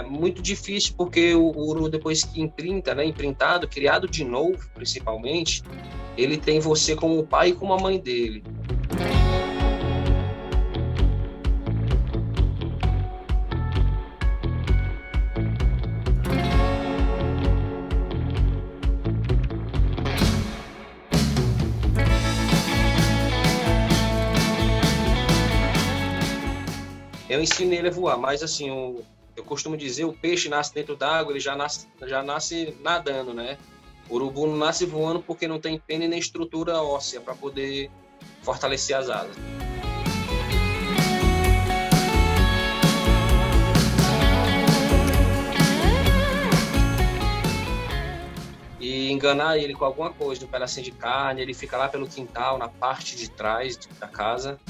É muito difícil porque o uru, depois que imprinta, né, imprintado, criado de novo, principalmente, ele tem você como o pai e como a mãe dele. Eu ensinei ele a voar, mas assim, eu costumo dizer, o peixe nasce dentro d'água, ele já nasce nadando, né? O urubu não nasce voando porque não tem pena e nem estrutura óssea para poder fortalecer as asas. E enganar ele com alguma coisa, um pedacinho de carne, ele fica lá pelo quintal, na parte de trás da casa.